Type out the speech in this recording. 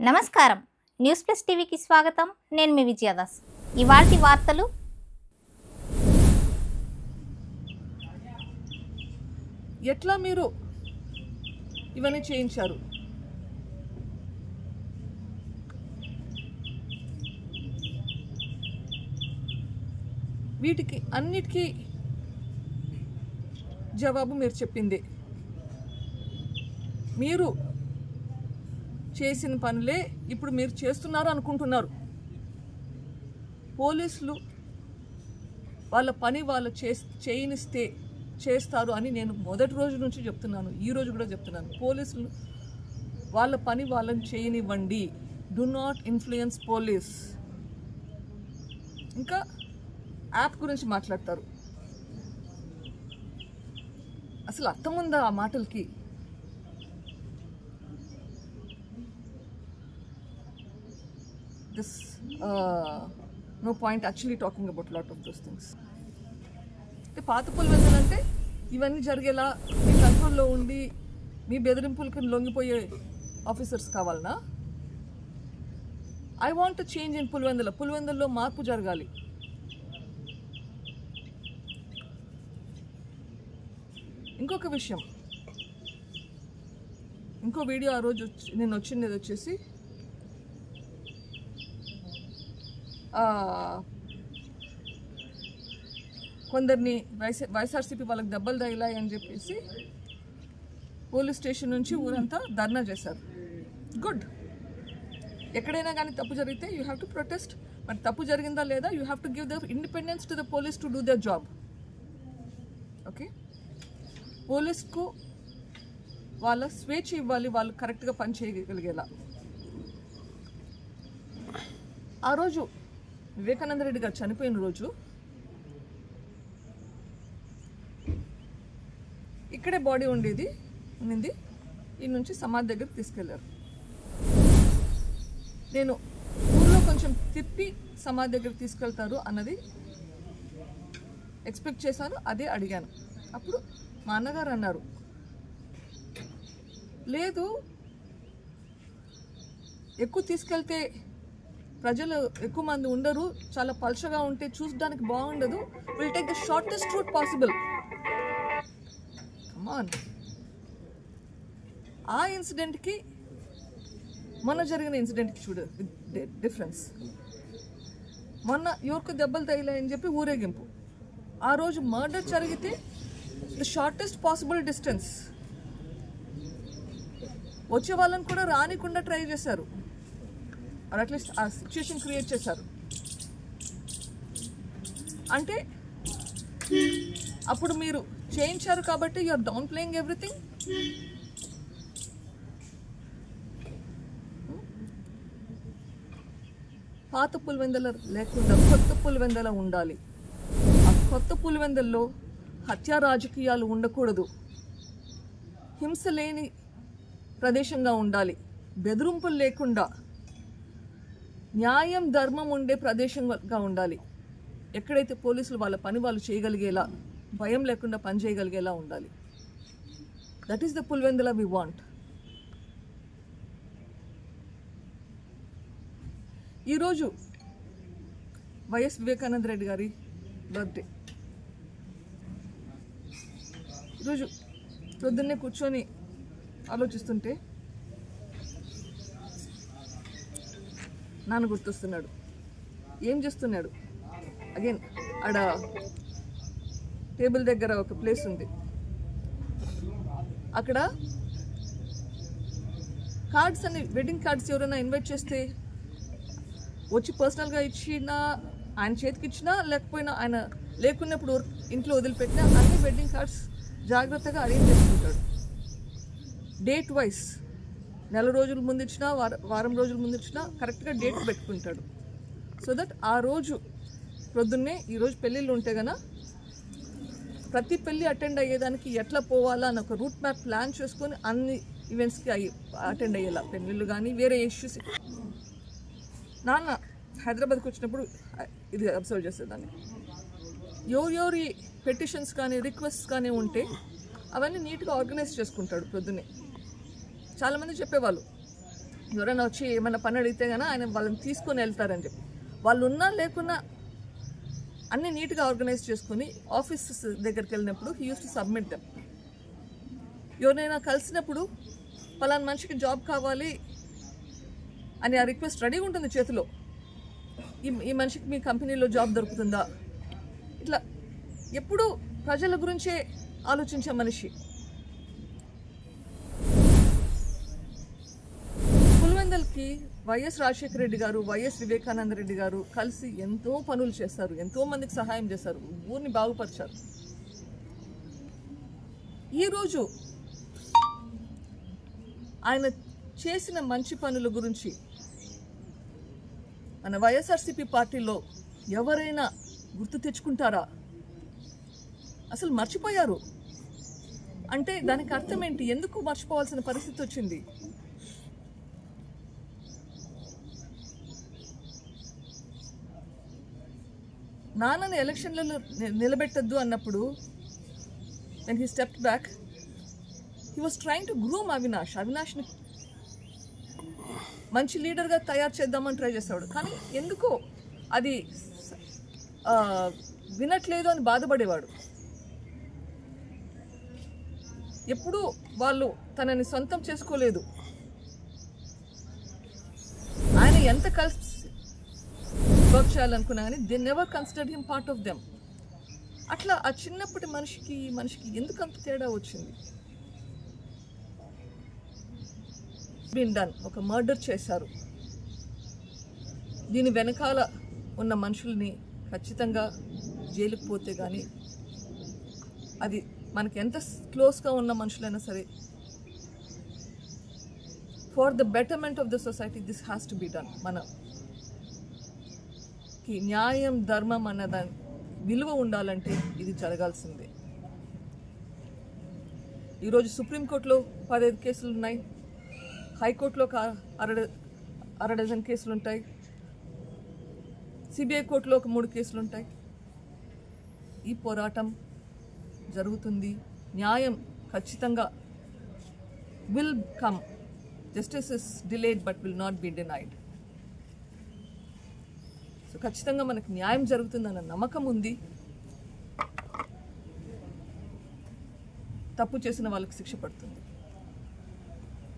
నమస్కారం news plus టీవీకి స్వాగతం. నేను మీ విజయదాస్. ఇవాల్టి వార్తలు. ఎట్లా మీరు ఇవన్నీ చేయించారు? వీటికి అన్నిటికీ జవాబు మీరు చెప్పింది. మీరు చేసిన పనులే ఇప్పుడు మీరు చేస్తున్నారు అనుకుంటున్నారు. పోలీసులు వాళ్ళ పని వాళ్ళు చేయనిస్తే చేస్తారు అని నేను మొదటి రోజు నుంచి చెప్తున్నాను, ఈ రోజు కూడా చెప్తున్నాను. పోలీసులు వాళ్ళ పని వాళ్ళని చేయనివ్వండి. Do not influence police. ఇంకా యాప్ గురించి మాట్లాడతారు. అసలు అర్థం ఉందా ఆ మాటలకి? This no point actually talking about lot of those things. అంటే పాత పులివెందులు అంటే ఇవన్నీ జరిగేలా మీ కంట్రోల్లో ఉండి మీ బెదిరింపులకు లొంగిపోయే ఆఫీసర్స్ కావాలనా? ఐ వాంట్ చేంజ్ ఇన్ పులివెందుల్లో మార్పు జరగాలి. ఇంకొక విషయం, ఇంకో వీడియో ఆ రోజు నేను వచ్చింది వచ్చేసి కొందరిని వైఎస్ఆర్సీపీ వాళ్ళకి దెబ్బలు తగిలాయి అని చెప్పేసి పోలీస్ స్టేషన్ నుంచి ఊరంతా ధర్నా చేశారు. గుడ్. ఎక్కడైనా కానీ తప్పు జరిగితే యూ హ్యావ్ టు ప్రొటెస్ట్. మరి తప్పు జరిగిందా లేదా, you have to give the independence to the police to do their job. Okay, పోలీస్కు వాళ్ళ స్వేచ్ఛ ఇవ్వాలి, వాళ్ళు కరెక్ట్గా పని చేయగలిగేలా. ఆ రోజు వివేకానంద రెడ్డి గారు చనిపోయిన రోజు ఇక్కడే బాడీ ఉండింది. ఈ నుంచి సమాధి దగ్గరికి తీసుకెళ్లారు. నేను ఊళ్ళో కొంచెం తిప్పి సమాధి దగ్గరికి తీసుకెళ్తారు అన్నది ఎక్స్పెక్ట్ చేశాను, అదే అడిగాను. అప్పుడు మా అన్నగారు అన్నారు, లేదు ఎక్కువ తీసుకెళ్తే ప్రజలు ఎక్కువ మంది ఉండరు, చాలా పల్చగా ఉంటే చూడడానికి బాగుండదు, will take the shortest route possible. Come on. ఆ ఇన్సిడెంట్కి మొన్న జరిగిన ఇన్సిడెంట్కి చూడు డిఫరెన్స్. మొన్న ఎవరికి దెబ్బలు తగిలాయని చెప్పి ఊరేగింపు. ఆ రోజు మర్డర్ జరిగితే ద షార్టెస్ట్ పాసిబుల్ డిస్టెన్స్. వచ్చే వాళ్ళని కూడా రానికుండా ట్రై చేశారు, అట్లీస్ట్ ఆ సిచ్యుయేషన్ క్రియేట్ చేశారు. అంటే అప్పుడు మీరు చేయించారు కాబట్టి you are downplaying everything. పాత పులివెందుల లేకుండా కొత్త పులివెందుల ఉండాలి. ఆ కొత్త పులివెందుల్లో హత్యా రాజకీయాలు ఉండకూడదు, హింస లేని ప్రదేశంగా ఉండాలి, బెదిరింపులు లేకుండా న్యాయం ధర్మం ఉండే ప్రదేశంగా ఉండాలి. ఎక్కడైతే పోలీసులు వాళ్ళ పని వాళ్ళు చేయగలిగేలా, భయం లేకుండా పని చేయగలిగేలా ఉండాలి. That is the Pulivendula we want. ఈరోజు వైఎస్ వివేకానంద రెడ్డి గారి బర్త్డే. ఈరోజు పొద్దున్నే కూర్చొని ఆలోచిస్తుంటే నాన్న గుర్తొస్తున్నాడు. ఏం చేస్తున్నాడు? అగైన్ ఆడ టేబుల్ దగ్గర ఒక ప్లేస్ ఉంది, అక్కడ కార్డ్స్ అని, వెడ్డింగ్ కార్డ్స్ ఎవరైనా ఇన్వైట్ చేస్తే వచ్చి పర్సనల్గా ఇచ్చినా, ఆయన చేతికి ఇచ్చినా, లేకపోయినా ఆయన లేకున్నప్పుడు ఇంట్లో వదిలిపెట్టినా అన్ని వెడ్డింగ్ కార్డ్స్ జాగ్రత్తగా అరేంజ్ చేసుకుంటాడు. డేట్ వైజ్ నెల రోజుల ముందు ఇచ్చినా, వారం రోజుల ముందు ఇచ్చినా కరెక్ట్గా డేట్ పెట్టుకుంటాడు. సో దట్ ఆ రోజు ప్రొద్దున్నే, ఈరోజు పెళ్ళిళ్ళు ఉంటే గన ప్రతి పెళ్ళి అటెండ్ అయ్యేదానికి ఎట్లా పోవాలా అని ఒక రూట్ మ్యాప్ ప్లాన్ చేసుకొని అన్ని ఈవెంట్స్కి అటెండ్ అయ్యేలా, పెళ్ళిళ్ళు కానీ వేరే ఇష్యూస్. నాన్న హైదరాబాద్కి వచ్చినప్పుడు ఇది అబ్జర్వ్ చేసేదాన్ని. ఎవరి పెటిషన్స్ కానీ రిక్వెస్ట్స్ కానీ ఉంటే అవన్నీ నీట్గా ఆర్గనైజ్ చేసుకుంటాడు ప్రొద్దున్నే. చాలామంది చెప్పేవాళ్ళు ఎవరైనా వచ్చి ఏమైనా పని అడిగితే కానీ ఆయన వాళ్ళని తీసుకొని వెళ్తారని చెప్పి, వాళ్ళు ఉన్నా లేకున్నా అన్నీ నీట్గా ఆర్గనైజ్ చేసుకొని ఆఫీసెస్ దగ్గరికి వెళ్ళినప్పుడు he use to submit them. ఎవరైనా కలిసినప్పుడు పలానా మనిషికి జాబ్ కావాలి అని ఆ రిక్వెస్ట్ రెడీగా ఉంటుంది చేతిలో. ఈ మనిషికి మీ కంపెనీలో జాబ్ దొరుకుతుందా, ఇట్లా ఎప్పుడూ ప్రజల గురించే ఆలోచించే మనిషి. పులివెందులకి వైఎస్ రాజశేఖర రెడ్డి గారు, వైఎస్ వివేకానంద రెడ్డి గారు కలిసి ఎంతో పనులు చేశారు, ఎంతో మందికి సహాయం చేశారు, ఊరిని బాగుపరిచారు. ఈరోజు ఆయన చేసిన మంచి పనుల గురించి మన వైఎస్ఆర్సీపీ పార్టీలో ఎవరైనా గుర్తు తెచ్చుకుంటారా? అసలు మర్చిపోయారు. అంటే దానికి అర్థం ఏంటి? ఎందుకు మర్చిపోవాల్సిన పరిస్థితి వచ్చింది? నాన్నని ఎలక్షన్లలో నిలబెట్టద్దు అన్నప్పుడు when he stepped back, he was trying to groom అవినాష్ని మంచి లీడర్గా తయారు చేద్దామని ట్రై చేసేవాడు. కానీ ఎందుకో అది వినట్లేదు అని బాధపడేవాడు. ఎప్పుడూ వాళ్ళు తనని సొంతం చేసుకోలేదు. ఆయన ఎంత కలిసి వర్క్ చేయాలనుకున్నా కానీ they never considered him part of them. అట్లా ఆ చిన్నప్పటి మనిషికి ఎందుకు అంత తేడా వచ్చింది? బీన్ డన్, ఒక మర్డర్ చేశారు. దీని వెనకాల ఉన్న మనుషుల్ని ఖచ్చితంగా జైలుకు పోతే కానీ, అది మనకి ఎంత క్లోజ్గా ఉన్న మనుషులైనా సరే, for the betterment of the society this has to be done. మనకి న్యాయం ధర్మం అన్నదాని విలువ ఉండాలంటే ఇది జరగాల్సిందే. ఈరోజు సుప్రీంకోర్టులో 15 కేసులు ఉన్నాయి, హైకోర్టులో అర డజన్ కేసులు ఉంటాయి, సిబిఐ కోర్టులో ఒక 3 కేసులు ఉంటాయి. ఈ పోరాటం జరుగుతుంది. న్యాయం ఖచ్చితంగా will come. Justice is delayed but will not be denied. So ఖచ్చితంగా మనకి న్యాయం జరుగుతుందన్న నమ్మకం ఉంది. తప్పు చేసిన వాళ్ళకి శిక్ష పడుతుంది.